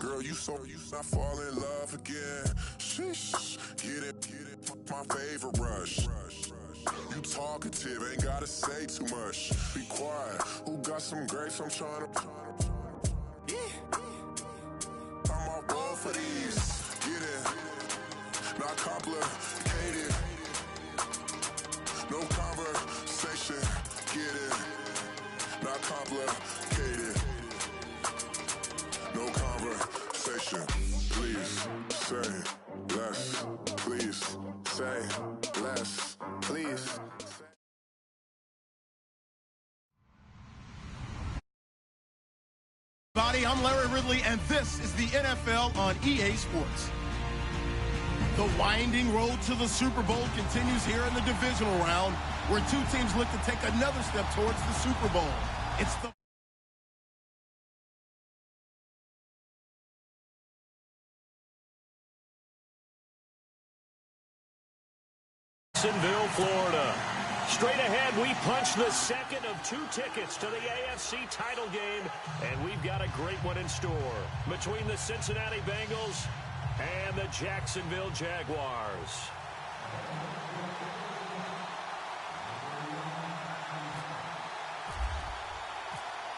Girl, you not fall in love again. Sheesh, get it, my favorite rush. You talkative, ain't gotta say too much. Be quiet, who got some grapes? I'm trying to. I'm all bold for these. Get it, not complicated. No conversation. Get it, not complicated. No conversation. Please say less. Please say less. Please. I'm Larry Ridley, and this is the NFL on EA Sports. The winding road to the Super Bowl continues here in the divisional round, where two teams look to take another step towards the Super Bowl. It's the Jacksonville, Florida. Straight ahead, we punch the second of two tickets to the AFC title game, and we've got a great one in store between the Cincinnati Bengals and the Jacksonville Jaguars.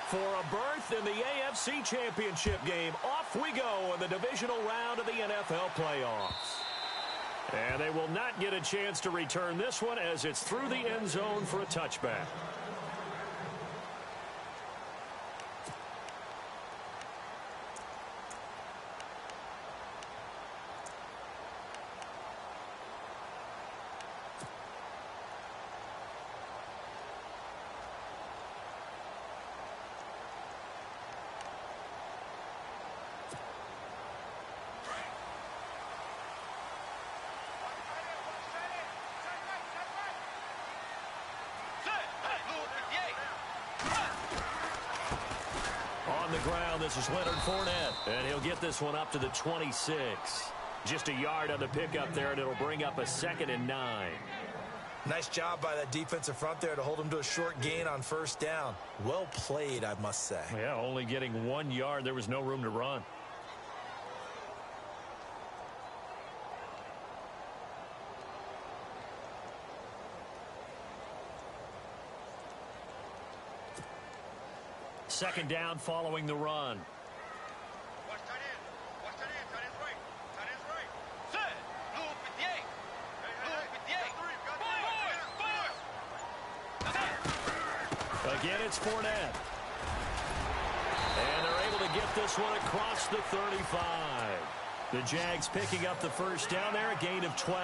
For a berth in the AFC Championship game, off we go in the divisional round of the NFL playoffs. And they will not get a chance to return this one as it's through the end zone for a touchback. On the ground, this is Leonard Fournette, and he'll get this one up to the 26. Just a yard on the pickup there, and it'll bring up a 2nd and 9. Nice job by that defensive front there to hold him to a short gain on first down. Well played, I must say. Yeah, only getting 1 yard. There was no room to run. Second down following the run. Again, it's Fournette. And they're able to get this one across the 35. The Jags picking up the first down there, a gain of 12.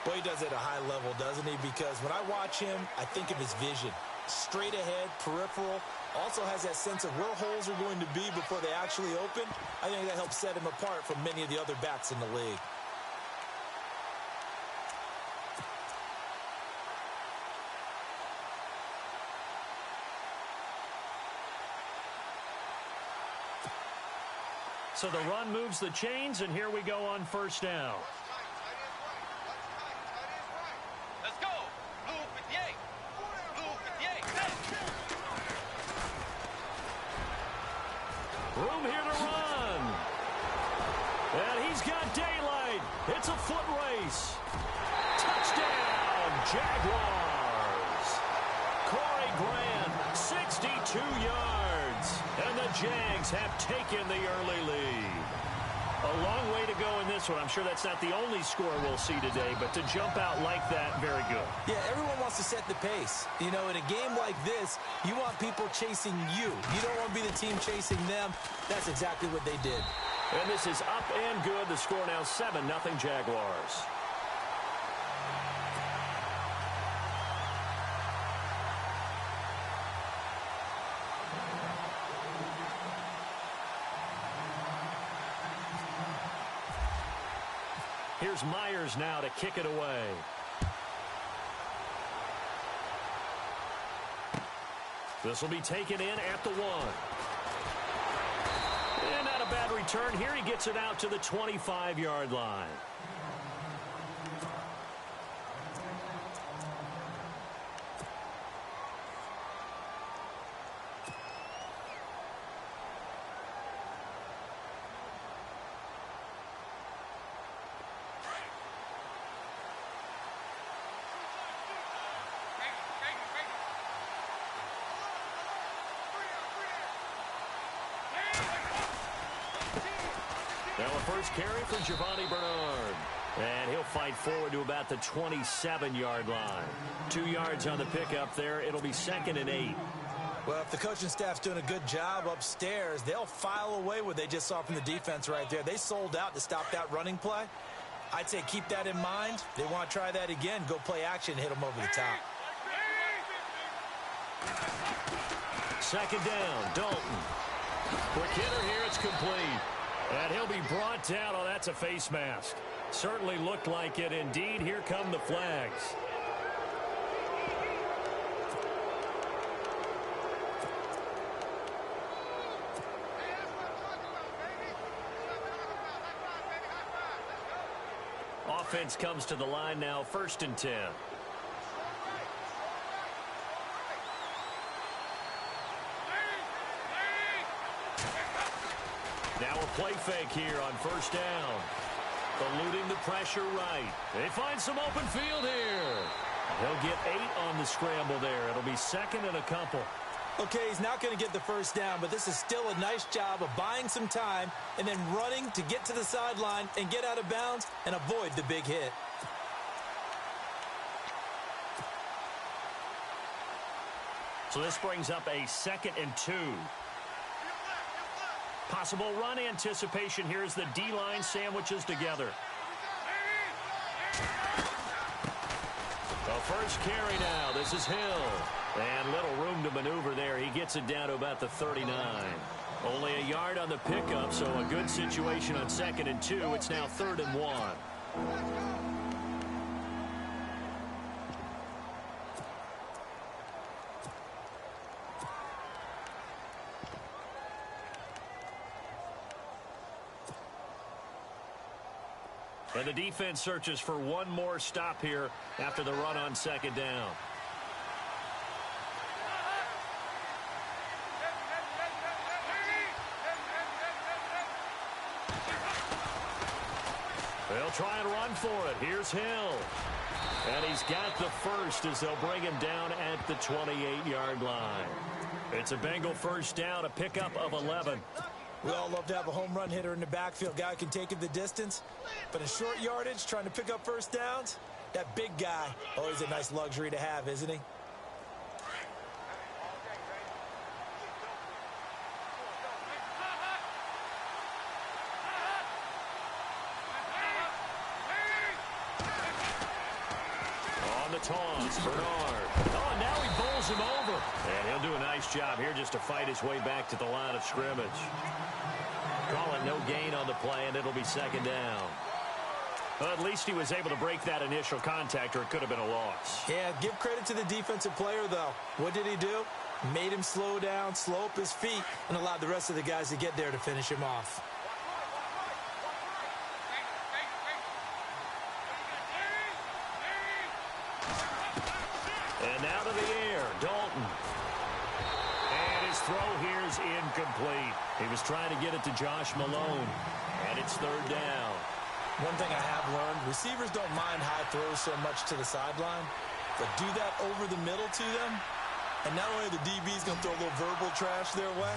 Well, he does it at a high level, doesn't he? Because when I watch him, I think of his vision. Straight ahead, peripheral. Also has that sense of where holes are going to be before they actually open. I think that helps set him apart from many of the other backs in the league. So the run moves the chains, and here we go on first down. Let's go. Blue 58. Blue 58. Room here to run. And he's got daylight. It's a foot race. Touchdown, Jaguars. Corey Grant, 62 yards. And the Jags have taken the early lead. A long way to go in this one. I'm sure that's not the only score we'll see today, but to jump out like that, very good. Yeah, everyone wants to set the pace. You know, in a game like this, you want people chasing you. You don't want to be the team chasing them. That's exactly what they did. And this is up and good. The score now 7-0 Jaguars. Here's Myers now to kick it away. This will be taken in at the 1. And not a bad return here. He gets it out to the 25-yard line. Now a first carry for Giovanni Bernard. And he'll fight forward to about the 27-yard line. 2 yards on the pickup there. It'll be 2nd and 8. Well, if the coaching staff's doing a good job upstairs, they'll file away what they just saw from the defense right there. They sold out to stop that running play. I'd say keep that in mind. They want to try that again. Go play action, hit them over the top. 2nd down, Dalton. Quick hitter here, it's complete. And he'll be brought down. Oh, that's a face mask. Certainly looked like it. Indeed, here come the flags. Offense comes to the line now, 1st and 10. Now a play fake here on 1st down. Eluding the pressure right. They find some open field here. He'll get 8 on the scramble there. It'll be 2nd and a couple. Okay, he's not going to get the first down, but this is still a nice job of buying some time and then running to get to the sideline and get out of bounds and avoid the big hit. So this brings up a 2nd and 2. Possible run anticipation here as the D-line sandwiches together. The first carry now. This is Hill. And little room to maneuver there. He gets it down to about the 39. Only a yard on the pickup, so a good situation on 2nd and 2. It's now 3rd and 1. And the defense searches for one more stop here after the run on 2nd down. They'll try and run for it. Here's Hill. And he's got the first as they'll bring him down at the 28-yard line. It's a Bengal first down, a pickup of 11. We all love to have a home run hitter in the backfield. Guy can take it the distance. But in short yardage, trying to pick up first downs, that big guy, always a nice luxury to have, isn't he? On the toss, Bernard. Oh, and now he bowls him over. And he'll do a nice job here just to fight his way back to the line of scrimmage. Call it no gain on the play, and it'll be 2nd down. Well, at least he was able to break that initial contact, or it could have been a loss. Yeah, give credit to the defensive player, though. What did he do? Made him slow down, slow up his feet, and allowed the rest of the guys to get there to finish him off. And now to the air, Dalton. And his throw here is incomplete. He was trying to get it to Josh Malone. And it's 3rd down. One thing I have learned, receivers don't mind high throws so much to the sideline, but do that over the middle to them, and not only are the DBs going to throw a little verbal trash their way,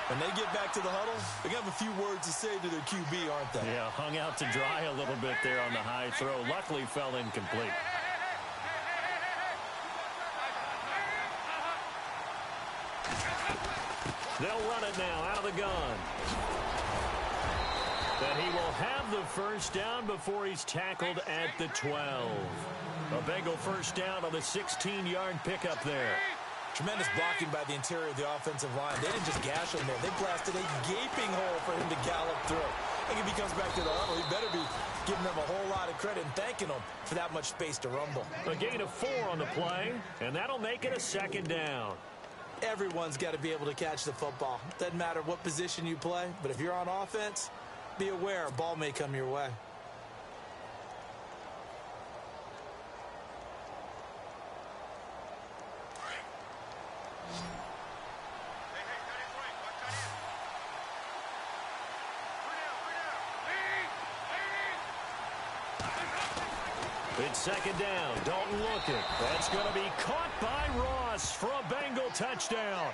when they get back to the huddle, they're going to have a few words to say to their QB, aren't they? Yeah, hung out to dry a little bit there on the high throw. Luckily fell incomplete. They'll run it now out of the gun. And he will have the first down before he's tackled at the 12. A Bengal first down on the 16-yard pickup there. Tremendous blocking by the interior of the offensive line. They didn't just gash him there. They blasted a gaping hole for him to gallop through. I think if he comes back to the huddle, he better be giving them a whole lot of credit and thanking them for that much space to rumble. A gain of 4 on the play, and that'll make it a 2nd down. Everyone's got to be able to catch the football. Doesn't matter what position you play, but if you're on offense, be aware a ball may come your way. It's second down. Dalton looking. That's going to be caught by Ross for a Bengal touchdown.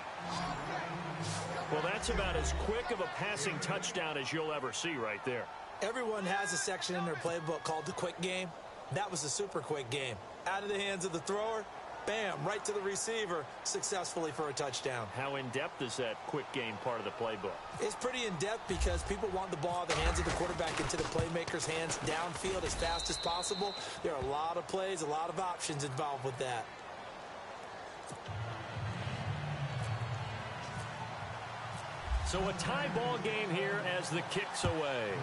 Well, that's about as quick of a passing touchdown as you'll ever see right there. Everyone has a section in their playbook called the quick game. That was a super quick game. Out of the hands of the thrower, bam, right to the receiver, successfully for a touchdown. How in-depth is that quick game part of the playbook? It's pretty in-depth because people want the ball in the hands of the quarterback into the playmaker's hands downfield as fast as possible. There are a lot of plays, a lot of options involved with that. So a tie ball game here as the kick's away.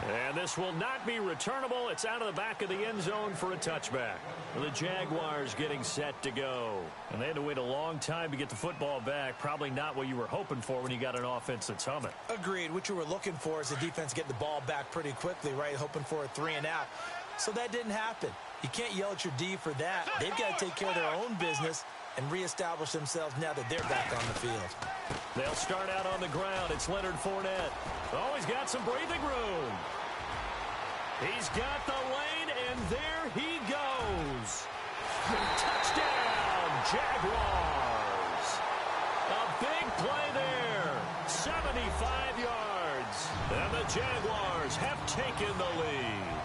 And this will not be returnable. It's out of the back of the end zone for a touchback. The Jaguars getting set to go. And they had to wait a long time to get the football back. Probably not what you were hoping for when you got an offense that's humming. Agreed. What you were looking for is the defense getting the ball back pretty quickly, right? Hoping for a 3-and-out. So that didn't happen. You can't yell at your D for that. They've got to take care of their own business and reestablish themselves now that they're back on the field. They'll start out on the ground. It's Leonard Fournette. Oh, he's got some breathing room. He's got the lane, and there he goes. Touchdown, Jaguars. A big play there. 75 yards. And the Jaguars have taken the lead.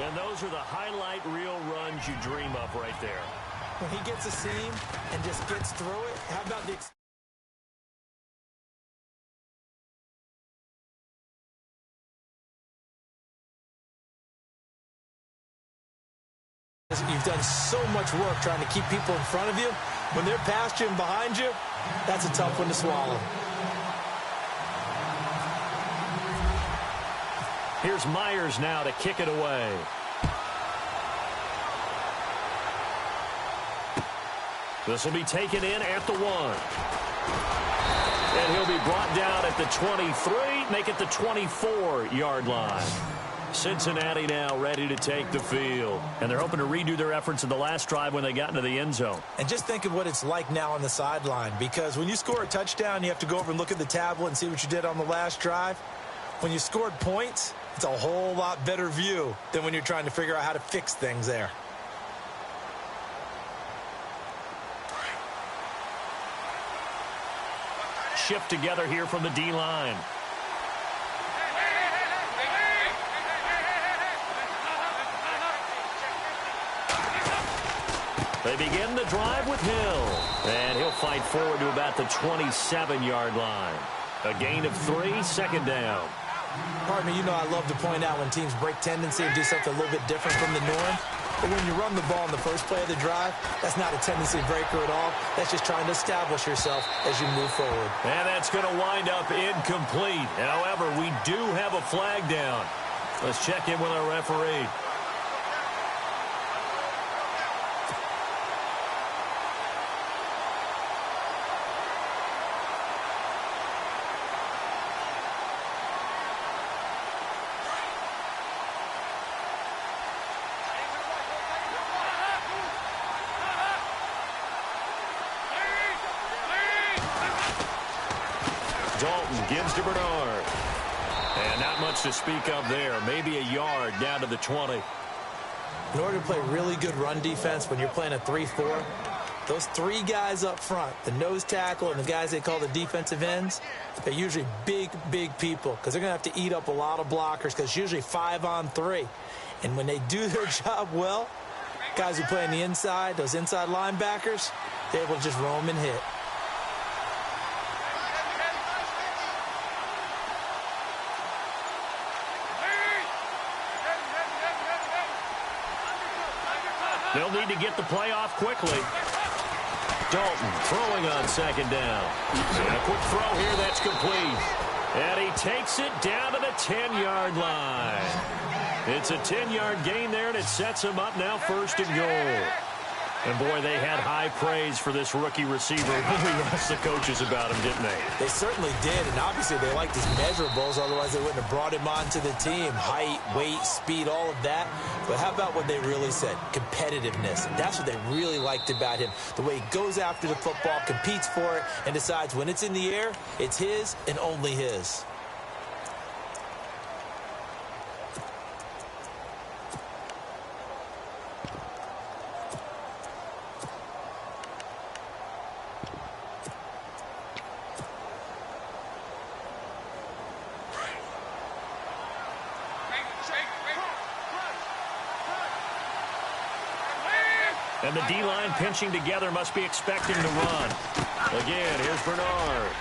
And those are the highlight reel runs you dream of right there. When he gets a seam and just gets through it, how about the... You've done so much work trying to keep people in front of you. When they're past you and behind you, that's a tough one to swallow. Here's Myers now to kick it away. This will be taken in at the 1. And he'll be brought down at the 23, make it the 24-yard line. Cincinnati now ready to take the field. And they're hoping to redo their efforts in the last drive when they got into the end zone. And just think of what it's like now on the sideline, because when you score a touchdown, you have to go over and look at the tablet and see what you did on the last drive. When you scored points, it's a whole lot better view than when you're trying to figure out how to fix things there. Shift together here from the D-line. They begin the drive with Hill. And he'll fight forward to about the 27-yard line. A gain of 3, second down. Pardon me, you know I love to point out when teams break tendency and do something a little bit different from the norm. But when you run the ball in the first play of the drive, that's not a tendency breaker at all. That's just trying to establish yourself as you move forward. And that's going to wind up incomplete. However, we do have a flag down. Let's check in with our referee. Dalton gives to Bernard. And not much to speak of there. Maybe a yard down to the 20. In order to play really good run defense when you're playing a 3-4, those 3 guys up front, the nose tackle and the guys they call the defensive ends, they're usually big, big people because they're going to have to eat up a lot of blockers because it's usually 5-on-3. And when they do their job well, guys who play on the inside, those inside linebackers, they're able to just roam and hit. They'll need to get the play off quickly. Dalton throwing on second down. And a quick throw here that's complete. And he takes it down to the 10-yard line. It's a 10-yard gain there, and it sets him up now first and goal. And, boy, they had high praise for this rookie receiver when we asked the coaches about him, didn't they? They certainly did, and obviously they liked his measurables. Otherwise, they wouldn't have brought him onto the team. Height, weight, speed, all of that. But how about what they really said? Competitiveness. That's what they really liked about him. The way he goes after the football, competes for it, and decides when it's in the air, it's his and only his. And the D-line pinching together must be expecting to run. Again, here's Bernard.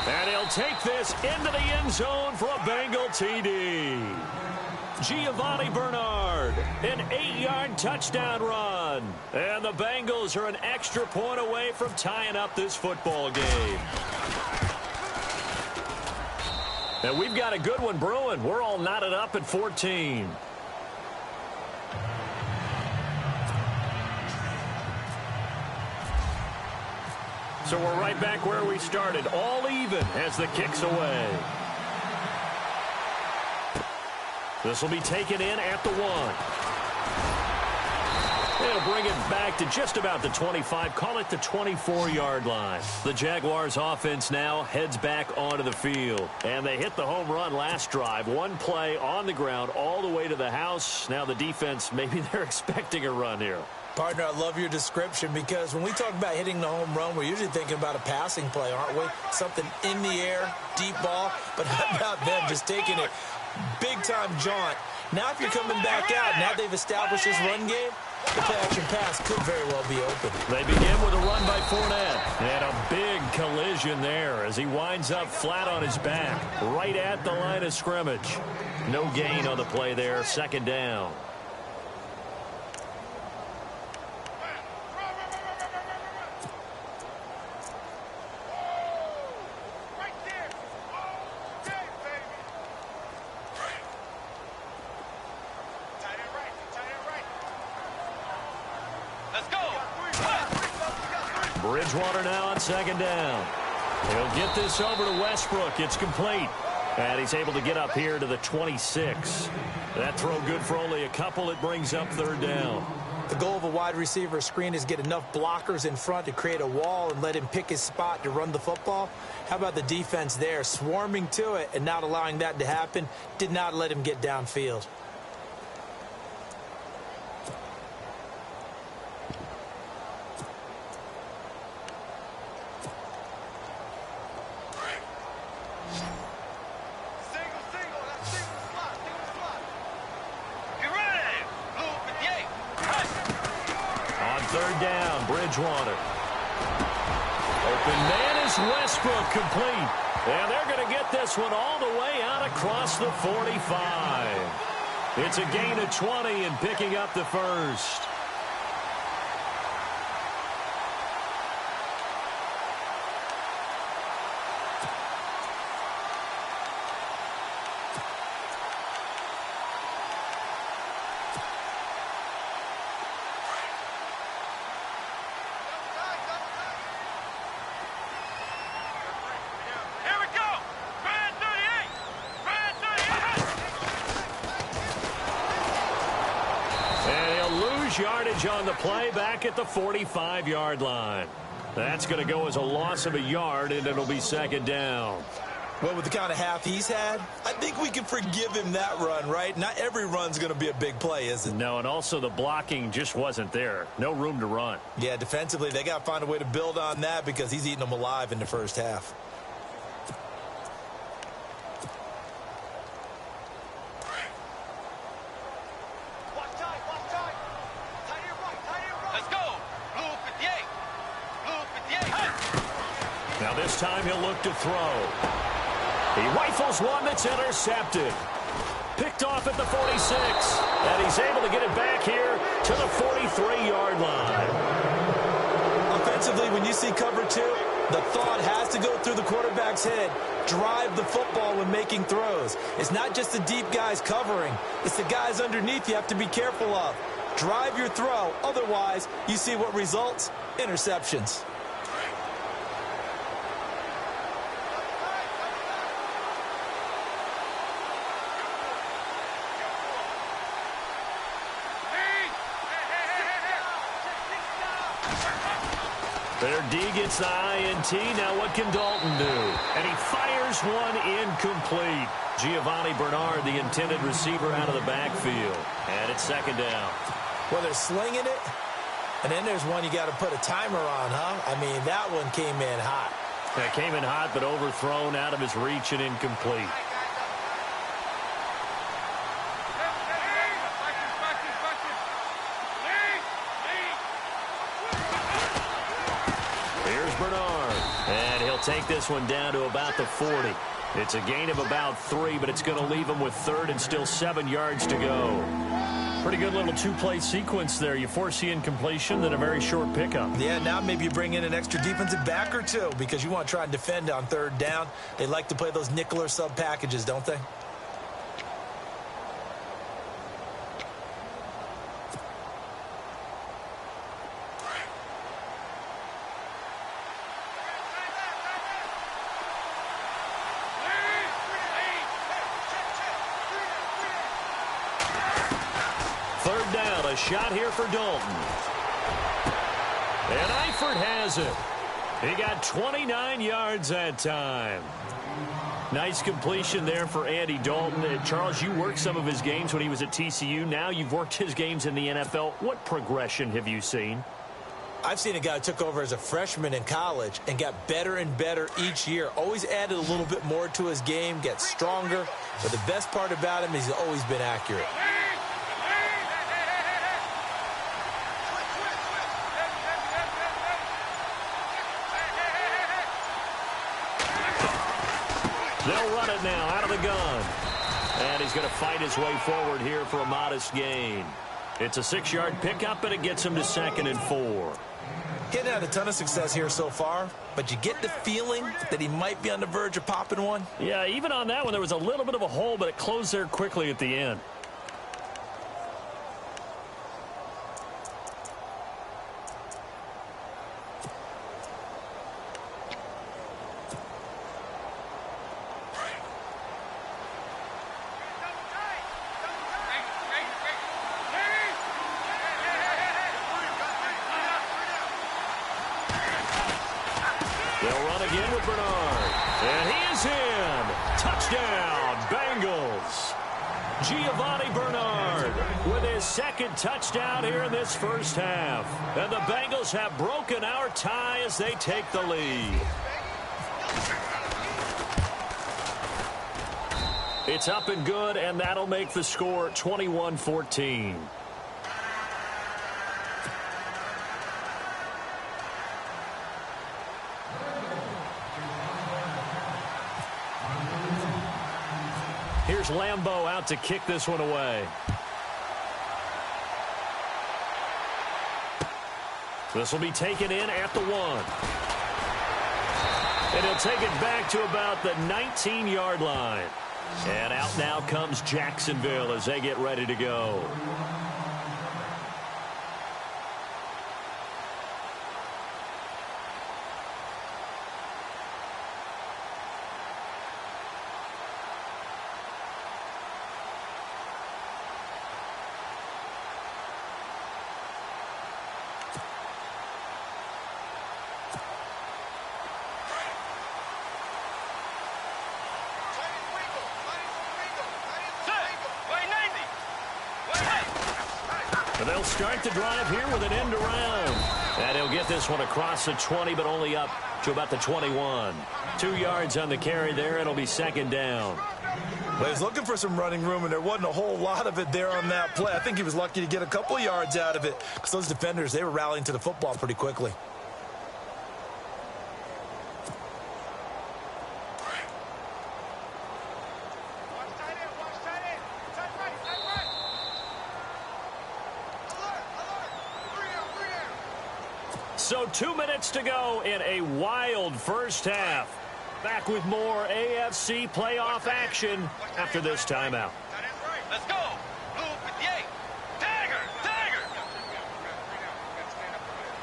And he'll take this into the end zone for a Bengal TD. Giovanni Bernard, an 8-yard touchdown run. And the Bengals are an extra point away from tying up this football game. And we've got a good one brewing. We're all knotted up at 14. So we're right back where we started, all even as the kick's away. This will be taken in at the 1. They'll bring it back to just about the 25, call it the 24-yard line. The Jaguars offense now heads back onto the field. And they hit the home run last drive. One play on the ground all the way to the house. Now the defense, maybe they're expecting a run here. Partner, I love your description because when we talk about hitting the home run, we're usually thinking about a passing play, aren't we? Something in the air, deep ball. But how about them just taking it big-time jaunt? Now if you're coming back out, now they've established this run game, the play-action pass could very well be open. They begin with a run by Fournette. And a big collision there as he winds up flat on his back, right at the line of scrimmage. No gain on the play there, second down. Bridgewater now on second down. He'll get this over to Westbrook. It's complete. And he's able to get up here to the 26. That throw good for only a couple. It brings up third down. The goal of a wide receiver screen is get enough blockers in front to create a wall and let him pick his spot to run the football. How about the defense there, swarming to it and not allowing that to happen? Did not let him get downfield. Bridgewater. Open man is Westbrook, complete. And they're going to get this one all the way out across the 45. It's a gain of 20 and picking up the first. Yardage on the play back at the 45-yard line. That's going to go as a loss of a yard, and it'll be second down. Well, with the kind of half he's had, I think we can forgive him that run, right? Not every run's going to be a big play, is it? No, and also the blocking just wasn't there. No room to run. Yeah, defensively, they got to find a way to build on that because he's eating them alive in the first half. Now this time he'll look to throw. He rifles one that's intercepted. Picked off at the 46. And he's able to get it back here to the 43-yard line. Offensively, when you see cover two, the thought has to go through the quarterback's head. Drive the football when making throws. It's not just the deep guys covering. It's the guys underneath you have to be careful of. Drive your throw. Otherwise, you see what results? Interceptions. Their D gets the INT. Now what can Dalton do? And he fires one incomplete. Giovanni Bernard, the intended receiver, out of the backfield. And it's second down. Well, they're slinging it, And then there's one you got to put a timer on, huh? I mean, that one came in hot. It came in hot, but overthrown, out of his reach, and incomplete. Here's Bernard, and he'll take this one down to about the 40. It's a gain of about 3, but it's going to leave him with third and still 7 yards to go. Pretty good little two-play sequence there. You force the incompletion, then a very short pickup. Yeah, now maybe you bring in an extra defensive back or two because you want to try and defend on third down. They like to play those nickel or sub packages, don't they? Third down, a shot here for Dalton. And Eifert has it. He got 29 yards that time. Nice completion there for Andy Dalton. Charles, you worked some of his games when he was at TCU. Now you've worked his games in the NFL. What progression have you seen? I've seen a guy who took over as a freshman in college and got better and better each year. Always added a little bit more to his game, gets stronger. But the best part about him is he's always been accurate. They'll run it now out of the gun. And he's going to fight his way forward here for a modest gain. It's a 6-yard pickup, and it gets him to 2nd and 4. He hasn't had a ton of success here so far, but you get the feeling that he might be on the verge of popping one. Yeah, even on that one, there was a little bit of a hole, but it closed there quickly at the end. They'll run again with Bernard. And he is in. Touchdown, Bengals. Giovanni Bernard with his 2nd touchdown here in this first half. And the Bengals have broken our tie as they take the lead. It's up and good, and that'll make the score 21-14. Here's Lambeau out to kick this one away. This will be taken in at the 1. And he'll take it back to about the 19-yard line. And out now comes Jacksonville as they get ready to go. And they'll start the drive here with an end around. And he'll get this one across the 20, but only up to about the 21. 2 yards on the carry there. It'll be 2nd down. Well, he was looking for some running room, and there wasn't a whole lot of it there on that play. I think he was lucky to get a couple of yards out of it because those defenders, they were rallying to the football pretty quickly. So 2 minutes to go in a wild first half. Back with more AFC playoff action after this timeout. Let's go. Blue 58. Dagger. Dagger.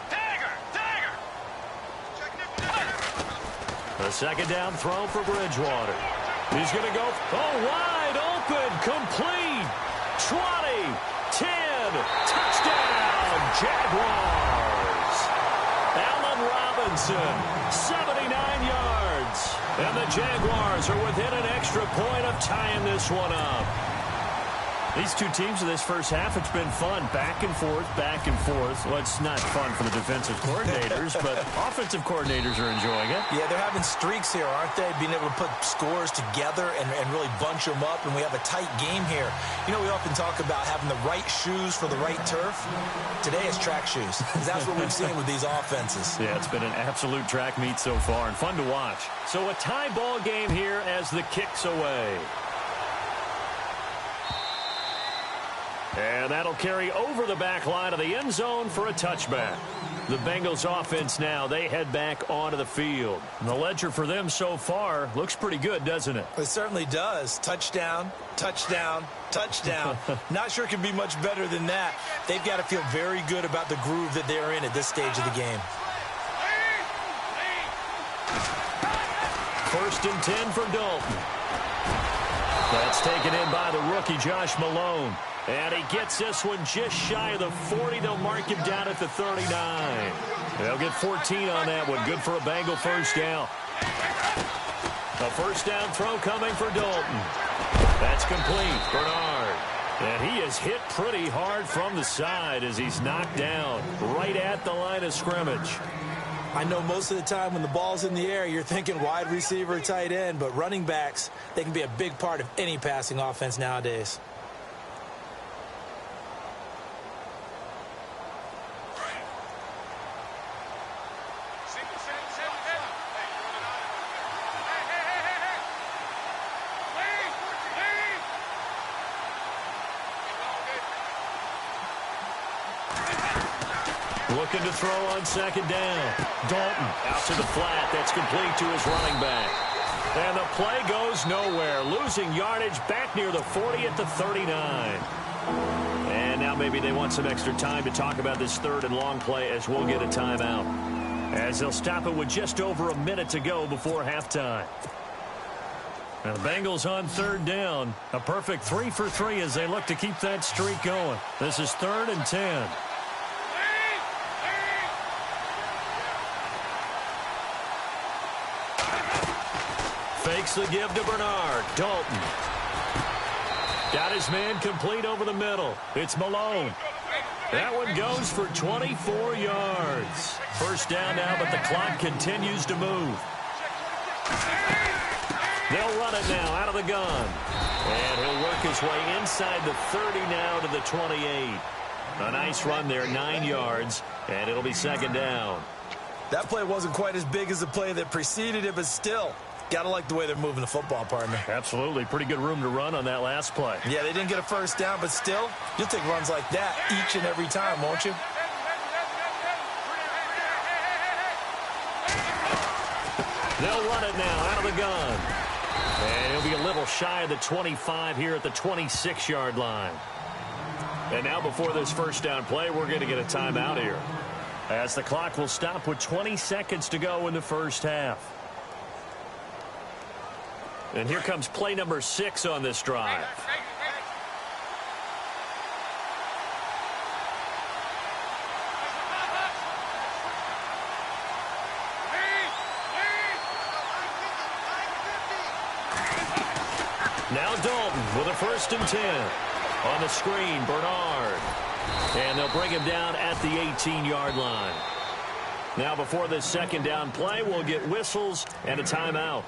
Dagger. Dagger. The 2nd down throw for Bridgewater. He's going to go. Oh, wide open. Complete. 20. 10. Touchdown. Jaguars. Allen Robinson, 79 yards. And the Jaguars are within an extra point of tying this one up. These two teams in this first half, it's been fun. Back and forth, back and forth. Well, it's not fun for the defensive coordinators, but offensive coordinators are enjoying it. Yeah, they're having streaks here, aren't they? Being able to put scores together and really bunch them up, and we have a tight game here. You know, we often talk about having the right shoes for the right turf. Today it's track shoes. That's what we've seen with these offenses. Yeah, it's been an absolute track meet so far and fun to watch. So a tie ball game here as the kick's away. And that'll carry over the back line of the end zone for a touchback. The Bengals offense now, they head back onto the field. And the ledger for them so far looks pretty good, doesn't it? It certainly does. Touchdown, touchdown, touchdown. Not sure it can be much better than that. They've got to feel very good about the groove that they're in at this stage of the game. 1st and 10 for Dalton. That's taken in by the rookie Josh Malone. And he gets this one just shy of the 40. They'll mark him down at the 39. They'll get 14 on that one. Good for a Bengal first down. A first down throw coming for Dalton. That's complete. Bernard. And he is hit pretty hard from the side as he's knocked down right at the line of scrimmage. I know most of the time when the ball's in the air, you're thinking wide receiver, tight end, but running backs, they can be a big part of any passing offense nowadays. Looking to throw on 2nd down. Dalton out to the flat. That's complete to his running back. And the play goes nowhere. Losing yardage back near the 40 at the 39. And now maybe they want some extra time to talk about this 3rd and long play as we'll get a timeout. As they'll stop it with just over a minute to go before halftime. And the Bengals on 3rd down. A perfect 3 for 3 as they look to keep that streak going. This is 3rd and 10. Fakes the give to Bernard. Dalton. Got his man complete over the middle. It's Malone. That one goes for 24 yards. First down now, but the clock continues to move. They'll run it now out of the gun. And he'll work his way inside the 30 now to the 28. A nice run there, 9 yards, and it'll be 2nd down. That play wasn't quite as big as the play that preceded it, but still, gotta like the way they're moving the football, partner. Absolutely. Pretty good room to run on that last play. Yeah, they didn't get a first down, but still, you'll take runs like that each and every time, won't you? They'll run it now out of the gun. And he'll be a little shy of the 25 here at the 26-yard line. And now before this first down play, we're going to get a timeout here, as the clock will stop with 20 seconds to go in the first half. And here comes play number 6 on this drive. Now Dalton with a 1st and 10. On the screen, Bernard. And they'll bring him down at the 18-yard line. Now before this 2nd down play, we'll get whistles and a timeout,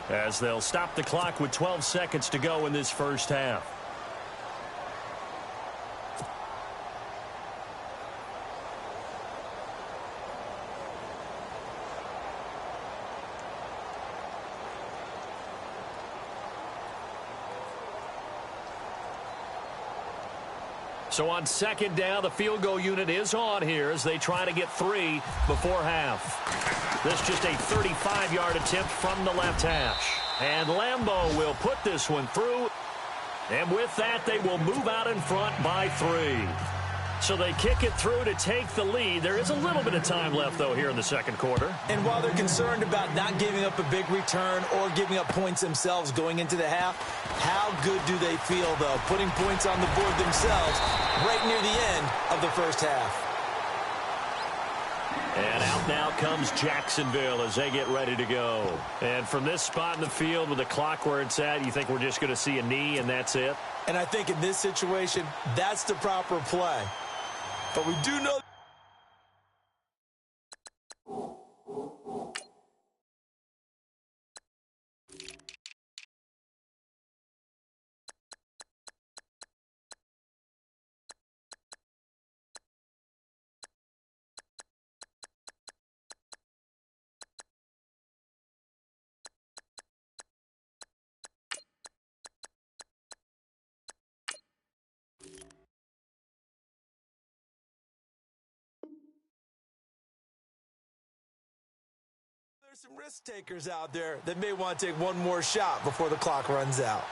as they'll stop the clock with 12 seconds to go in this first half. So on 2nd down, the field goal unit is on here as they try to get 3 before half. This just a 35-yard attempt from the left hash. And Lambeau will put this one through. And with that, they will move out in front by 3. So they kick it through to take the lead. There is a little bit of time left, though, here in the 2nd quarter. And while they're concerned about not giving up a big return or giving up points themselves going into the half, how good do they feel, though, putting points on the board themselves right near the end of the first half? And out now comes Jacksonville as they get ready to go. And from this spot in the field with the clock where it's at, you think we're just going to see a knee and that's it? And I think in this situation, that's the proper play. But we do know... There's some risk takers out there that may want to take one more shot before the clock runs out.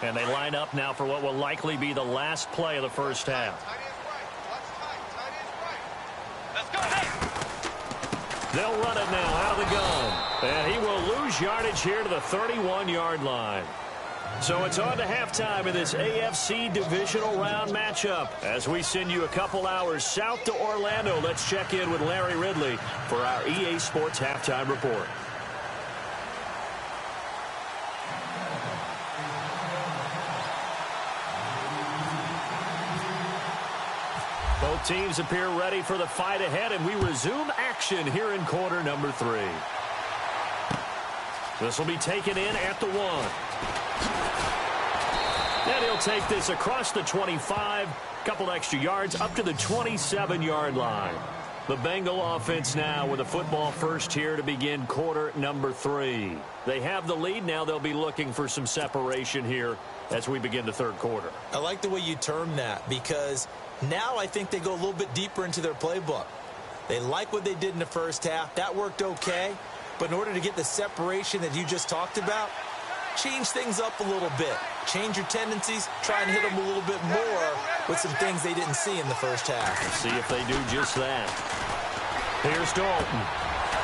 And they line up now for what will likely be the last play of the first half. Let's go. They'll run it now out of the gun. And he will lose yardage here to the 31-yard line. So it's on to halftime in this AFC divisional round matchup. As we send you a couple hours south to Orlando, let's check in with Larry Ridley for our EA Sports Halftime Report. Both teams appear ready for the fight ahead, and we resume action here in quarter number 3. This will be taken in at the 1. And he'll take this across the 25, couple extra yards up to the 27-yard line. The Bengal offense now with a football first here to begin quarter number 3. They have the lead. Now they'll be looking for some separation here as we begin the third quarter. I like the way you term that, because now I think they go a little bit deeper into their playbook. They like what they did in the first half. That worked okay. But in order to get the separation that you just talked about, change things up a little bit. Change your tendencies. Try and hit them a little bit more with some things they didn't see in the first half. Let's see if they do just that. Here's Dalton.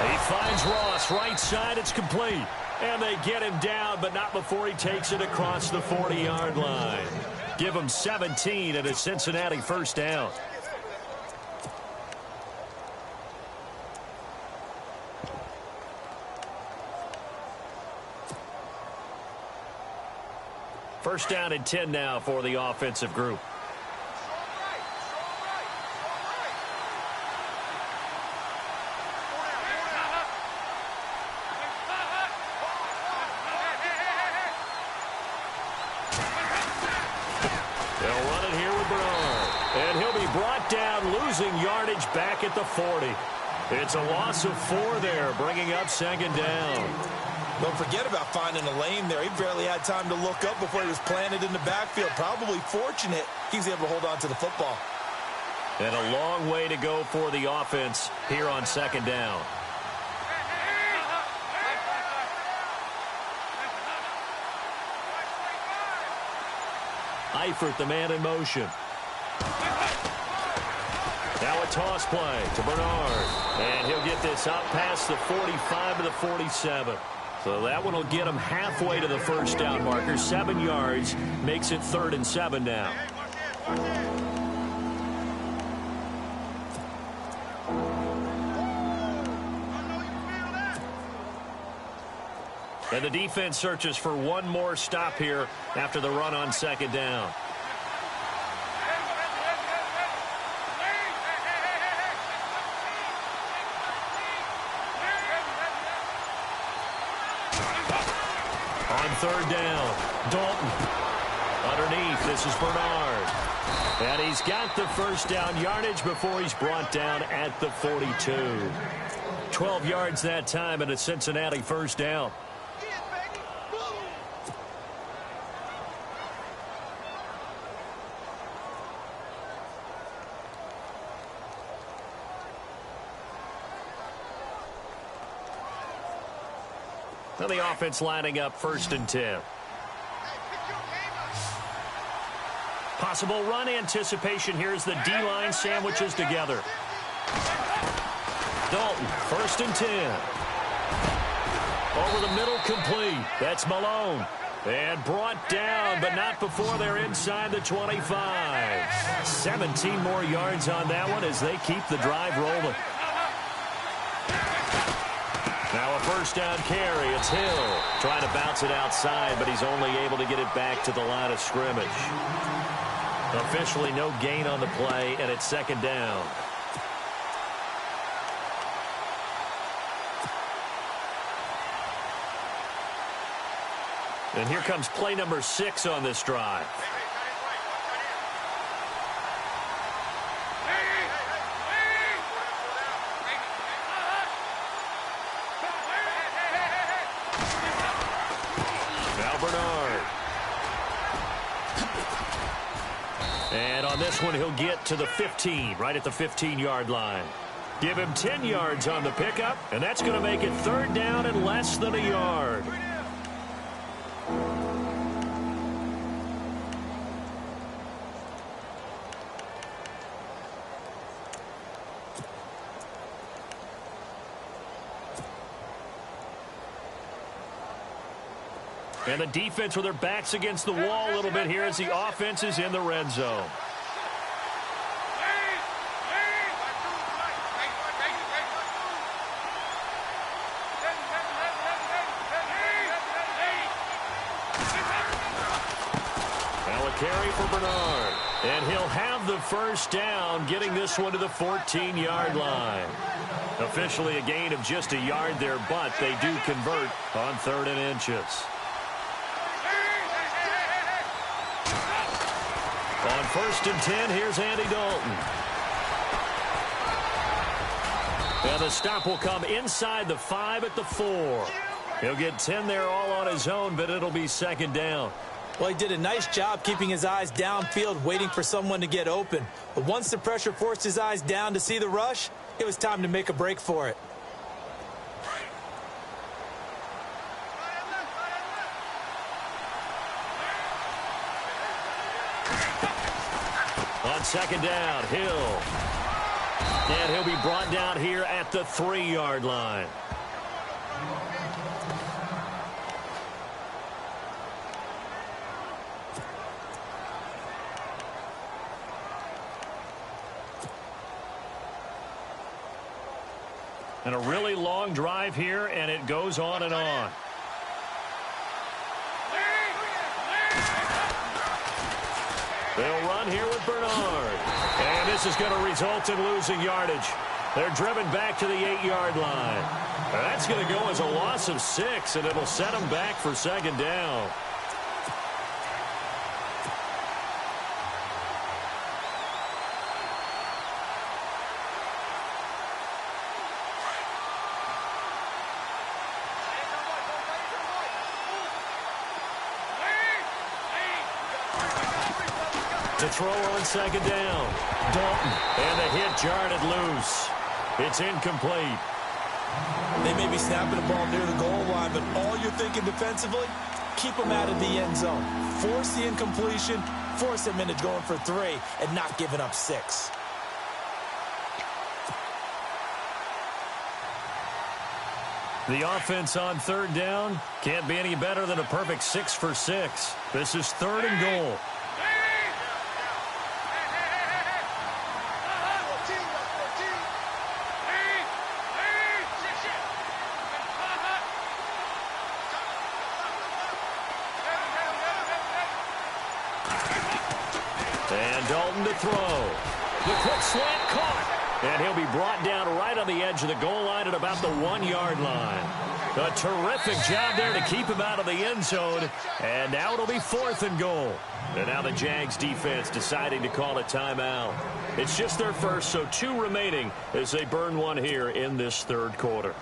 He finds Ross right side. It's complete. And they get him down, but not before he takes it across the 40-yard line. Give him 17 and a Cincinnati first down. First down and 10 now for the offensive group. They'll run it here with Bernard. And he'll be brought down, losing yardage back at the 40. It's a loss of 4 there, bringing up second down. Don't forget about finding a lane there. He barely had time to look up before he was planted in the backfield. Probably fortunate he was able to hold on to the football. And a long way to go for the offense here on second down. Eifert, the man in motion. Now a toss play to Bernard. And he'll get this up past the 45 to the 47. So that one will get him halfway to the first down marker. 7 yards makes it 3rd and 7 now. And the defense searches for one more stop here after the run on second down. On third down, Dalton. Underneath, this is Bernard. And he's got the first down yardage before he's brought down at the 42. 12 yards that time and a Cincinnati first down. Now the offense lining up 1st and 10. Possible run anticipation. Here's the D-line sandwiches together. Dalton, 1st and 10. Over the middle, complete. That's Malone. And brought down, but not before they're inside the 25. 17 more yards on that one as they keep the drive rolling. Now a first down carry. It's Hill trying to bounce it outside, but he's only able to get it back to the line of scrimmage. Officially no gain on the play, and it's second down. And here comes play number 6 on this drive. Now Bernard. And on this one, he'll get to the 15, right at the 15-yard line. Give him 10 yards on the pickup, and that's going to make it third down and less than a yard. And the defense with their backs against the wall a little bit here as the offense is in the red zone. Now a carry for Bernard. And he'll have the first down, getting this one to the 14-yard line. Officially a gain of just a yard there, but they do convert on 3rd and inches. On 1st and 10, here's Andy Dalton. And the stop will come inside the 5 at the 4. He'll get 10 there all on his own, but it'll be second down. Well, he did a nice job keeping his eyes downfield, waiting for someone to get open. But once the pressure forced his eyes down to see the rush, it was time to make a break for it. On second down, Hill. And he'll be brought down here at the 3-yard line. And a really long drive here, and it goes on and on. They'll run here with Bernard. And this is going to result in losing yardage. They're driven back to the 8-yard line. That's going to go as a loss of 6, and it'll set them back for second down. To throw on second down. Dalton. And the hit jarred it loose. It's incomplete. They may be snapping the ball near the goal line, but all you're thinking defensively, keep them out of the end zone. Force the incompletion, force them into going for 3, and not giving up 6. The offense on 3rd down can't be any better than a perfect 6 for 6. This is 3rd and goal. And Dalton to throw. The quick slant caught. And he'll be brought down right on the edge of the goal line at about the 1-yard line. A terrific job there to keep him out of the end zone. And now it'll be 4th and goal. And now the Jags defense deciding to call a timeout. It's just their first, so 2 remaining as they burn one here in this 3rd quarter.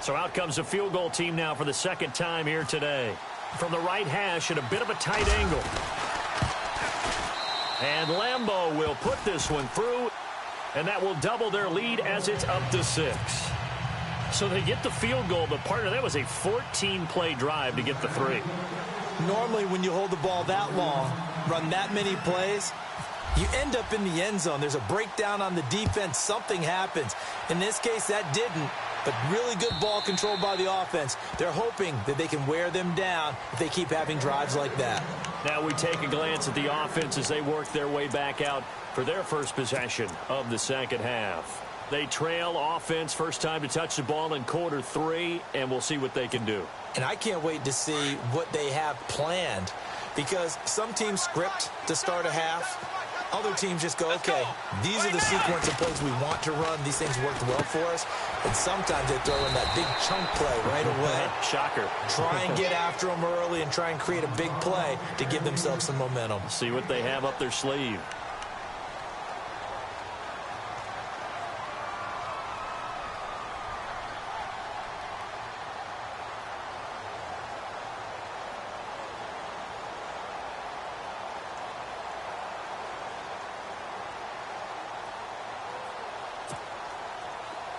So out comes the field goal team now for the 2nd time here today. From the right hash at a bit of a tight angle. And Lambeau will put this one through, and that will double their lead as it's up to 6. So they get the field goal, but partner, that was a 14-play drive to get the 3. Normally, when you hold the ball that long, run that many plays, you end up in the end zone. There's a breakdown on the defense. Something happens. In this case, that didn't. But really good ball control by the offense. They're hoping that they can wear them down if they keep having drives like that. Now we take a glance at the offense as they work their way back out for their first possession of the second half. They trail offense, first time to touch the ball in quarter 3, and we'll see what they can do. And I can't wait to see what they have planned, because some teams script to start a half. Other teams just go, okay, these are the sequence of plays we want to run. These things worked well for us. And sometimes they throw in that big chunk play right away. Shocker. Try and get after them early and try and create a big play to give themselves some momentum. See what they have up their sleeve.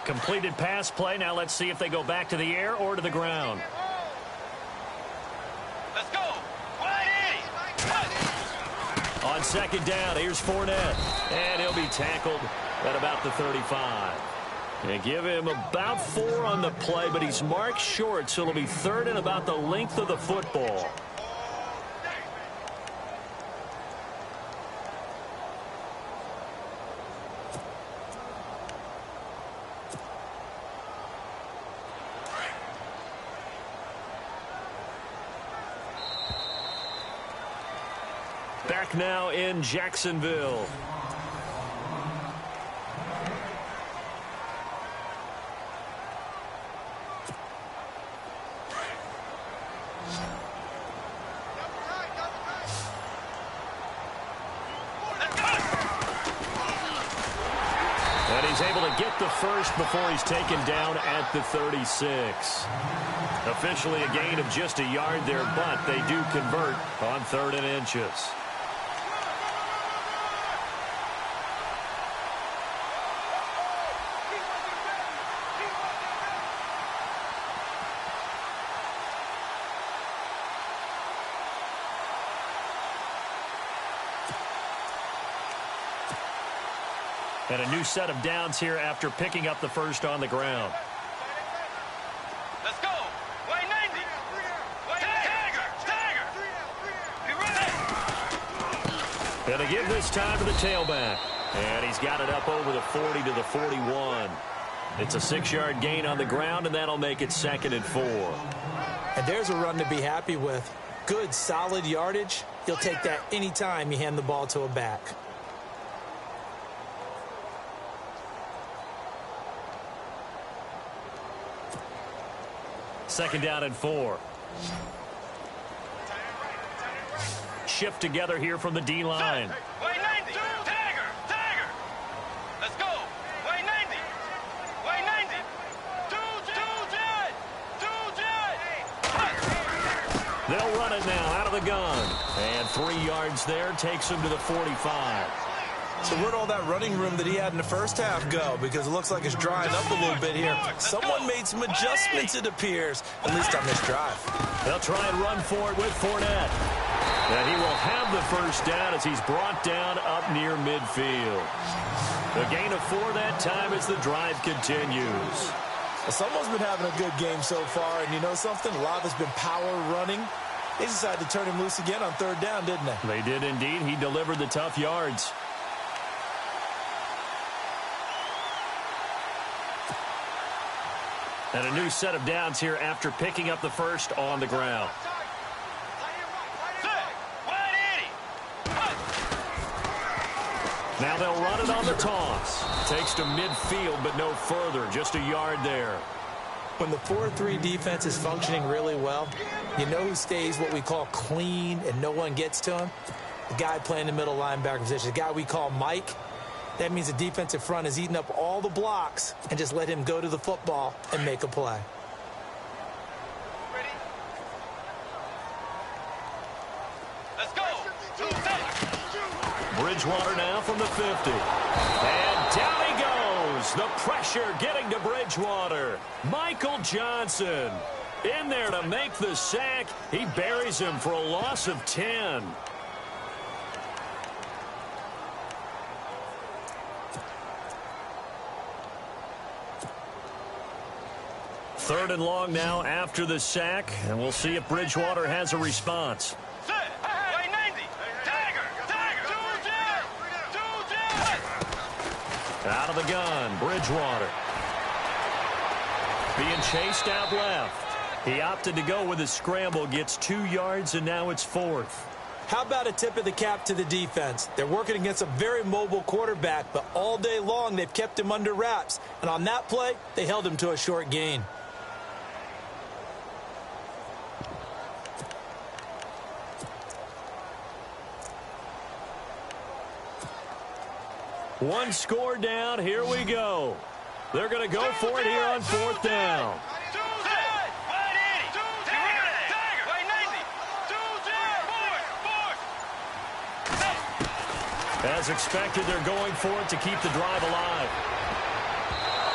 Completed pass play. Now let's see if they go back to the air or to the ground. Let's go. 180. On second down, here's Fournette. And he'll be tackled at about the 35. They give him about 4 on the play, but he's marked short, so it'll be third and about the length of the football. Back now in Jacksonville. And he's able to get the first before he's taken down at the 36. Officially a gain of just a yard there, but they do convert on 3rd and inches. And a new set of downs here after picking up the first on the ground. Let's go. 190. Stagger. Be ready. And they give this time to the tailback. And he's got it up over the 40 to the 41. It's a 6-yard gain on the ground, and that'll make it 2nd and 4. And there's a run to be happy with. Good, solid yardage. You'll take that anytime you hand the ball to a back. Second down and 4. Shift together here from the D-line. 190. Stagger. Let's go. 190. They'll run it now out of the gun. And 3 yards there takes him to the 45. So where'd all that running room that he had in the first half go? Because it looks like it's drying up a little bit here. Someone made some adjustments, it appears, at least on this drive. They'll try and run for it with Fournette. And he will have the first down as he's brought down up near midfield. The gain of 4 that time as the drive continues. Someone's been having a good game so far, and you know something? A lot of it's been power running. They decided to turn him loose again on 3rd down, didn't they? They did indeed. He delivered the tough yards. And a new set of downs here after picking up the first on the ground. Now they'll run it on the toss. Takes to midfield, but no further. Just a yard there. When the 4-3 defense is functioning really well, you know who stays what we call clean and no one gets to him? The guy playing the middle linebacker position, the guy we call Mike. That means the defensive front has eaten up all the blocks and just let him go to the football and make a play. Ready? Let's go. Bridgewater now from the 50. And down he goes. The pressure getting to Bridgewater. Michael Johnson in there to make the sack. He buries him for a loss of 10. Third and long now after the sack, and we'll see if Bridgewater has a response. Out of the gun, Bridgewater. Being chased out left. He opted to go with his scramble, gets 2 yards, and now it's 4th. How about a tip of the cap to the defense? They're working against a very mobile quarterback, but all day long they've kept him under wraps. And on that play, they held him to a short gain. One score down. Here we go. They're going to go for it here on 4th down. As expected, they're going for it to keep the drive alive.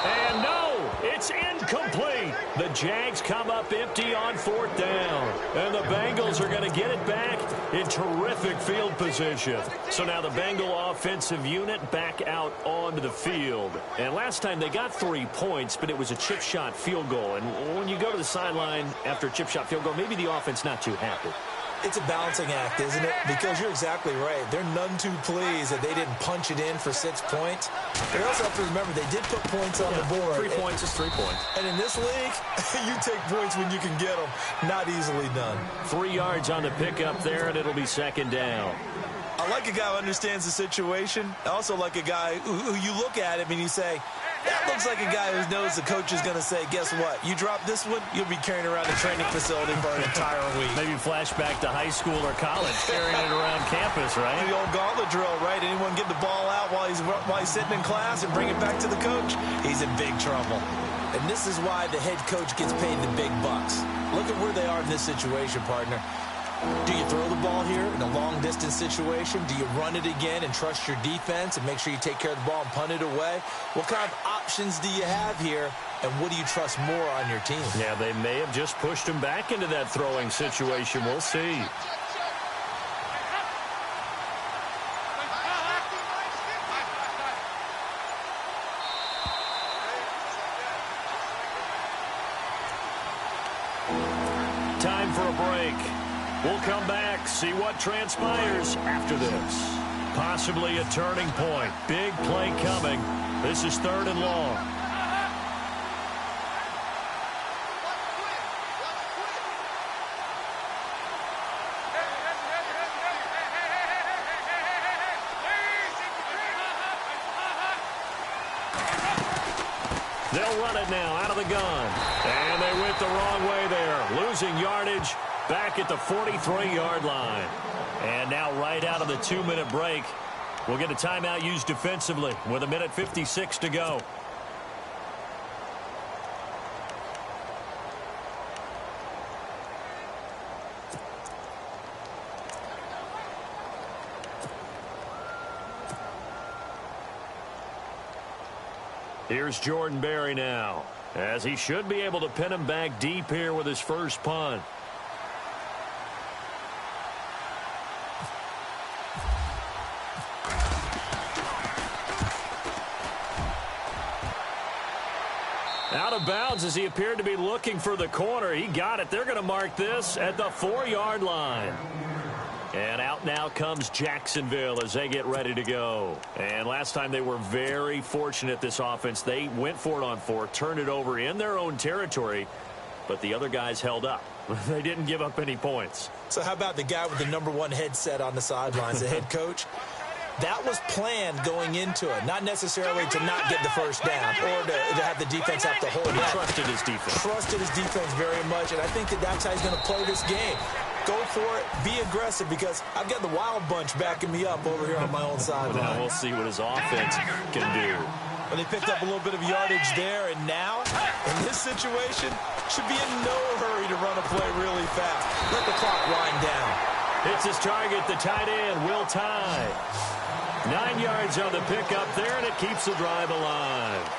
And no, it's incomplete. The Jags come up empty on 4th down. And the Bengals are going to get it back in terrific field position. So now the Bengal offensive unit back out onto the field. And last time they got 3 points, but it was a chip shot field goal. And when you go to the sideline after a chip shot field goal, maybe the offense not too happy. It's a balancing act, isn't it? Because you're exactly right. They're none too pleased that they didn't punch it in for 6 points. But you also have to remember they did put points on the board. 3 points is 3 points. And in this league, you take points when you can get them. Not easily done. 3 yards on the pickup there, and it'll be 2nd down. I like a guy who understands the situation. I also like a guy who you look at him and you say, that looks like a guy who knows the coach is going to say, guess what? You drop this one, you'll be carrying around the training facility for an entire week. Maybe flashback to high school or college, carrying it around campus, right? The old gauntlet drill, right? Anyone get the ball out while he's sitting in class and bring it back to the coach? He's in big trouble. And this is why the head coach gets paid the big bucks. Look at where they are in this situation, partner. Do you throw the ball here in a long-distance situation? Do you run it again and trust your defense and make sure you take care of the ball and punt it away? What kind of options do you have here, and what do you trust more on your team? Yeah, they may have just pushed him back into that throwing situation. We'll see. Time for a break. We'll come back, see what transpires after this. Possibly a turning point. Big play coming. This is 3rd and long. They'll run it now out of the gun. And they went the wrong way there. Losing yardage. Back at the 43-yard line. And now right out of the 2-minute break, we'll get a timeout used defensively with 1:56 to go. Here's Jordan Berry now, as he should be able to pin him back deep here with his first punt. Out of bounds as he appeared to be looking for the corner. He got it. They're going to mark this at the 4-yard line. And out now comes Jacksonville as they get ready to go. And last time they were very fortunate, this offense. They went for it on 4, turned it over in their own territory, but the other guys held up. They didn't give up any points. So how about the guy with the #1 headset on the sidelines, the head coach? That was planned going into it, not necessarily to not get the first down or to have the defense have to hold it. He trusted his defense. Trusted his defense very much, and I think that's how he's going to play this game. Go for it, be aggressive, because I've got the wild bunch backing me up over here on my own sideline. Now we'll see what his offense can do. Well, they picked up a little bit of yardage there, and now, in this situation, should be in no hurry to run a play really fast. Let the clock wind down. Hits his target, the tight end, Will Tye. 9 yards on the pickup there, and it keeps the drive alive.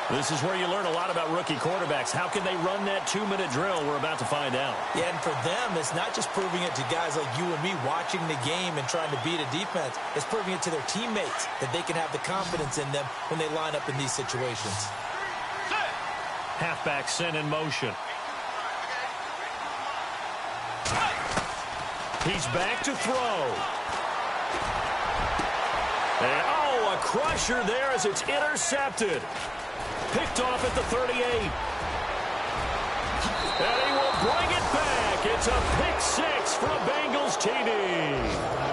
This is where you learn a lot about rookie quarterbacks. How can they run that 2-minute drill? We're about to find out. Yeah, and for them, it's not just proving it to guys like you and me watching the game and trying to beat a defense. It's proving it to their teammates that they can have the confidence in them when they line up in these situations. Halfback sent in motion. He's back to throw. And, a crusher there as it's intercepted. Picked off at the 38. And he will bring it back. It's a pick six for a Bengals TD.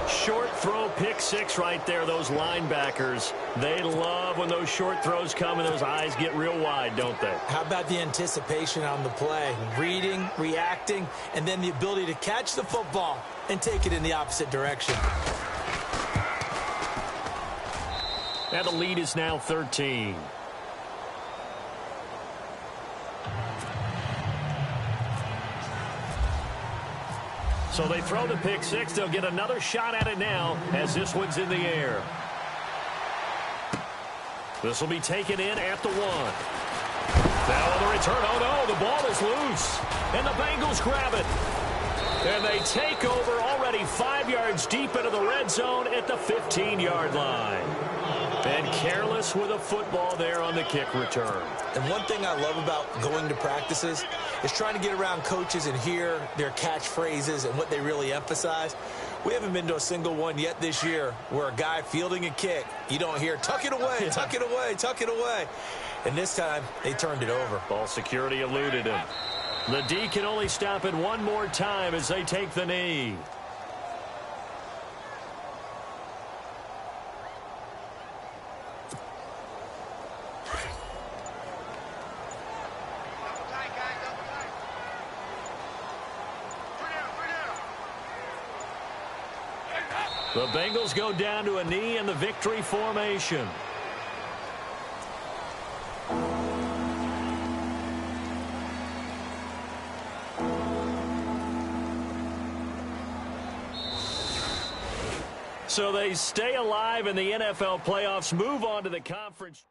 Short throw pick six right there. Those linebackers, they love when those short throws come and those eyes get real wide, don't they? How about the anticipation on the play? Reading, reacting, and then the ability to catch the football and take it in the opposite direction. And the lead is now 13. So they throw the pick six. They'll get another shot at it now as this one's in the air. This will be taken in at the 1. Now on the return. Oh, no, the ball is loose. And the Bengals grab it. And they take over already 5 yards deep into the red zone at the 15-yard line. And careless with a football there on the kick return. And one thing I love about going to practices is trying to get around coaches and hear their catchphrases and what they really emphasize. We haven't been to a single one yet this year where a guy fielding a kick, you don't hear, tuck it away, tuck it away, tuck it away. And this time, they turned it over. Ball security eluded him. The D can only stop it one more time as they take the knee. The Bengals go down to a knee in the victory formation. So they stay alive in the NFL playoffs, move on to the conference.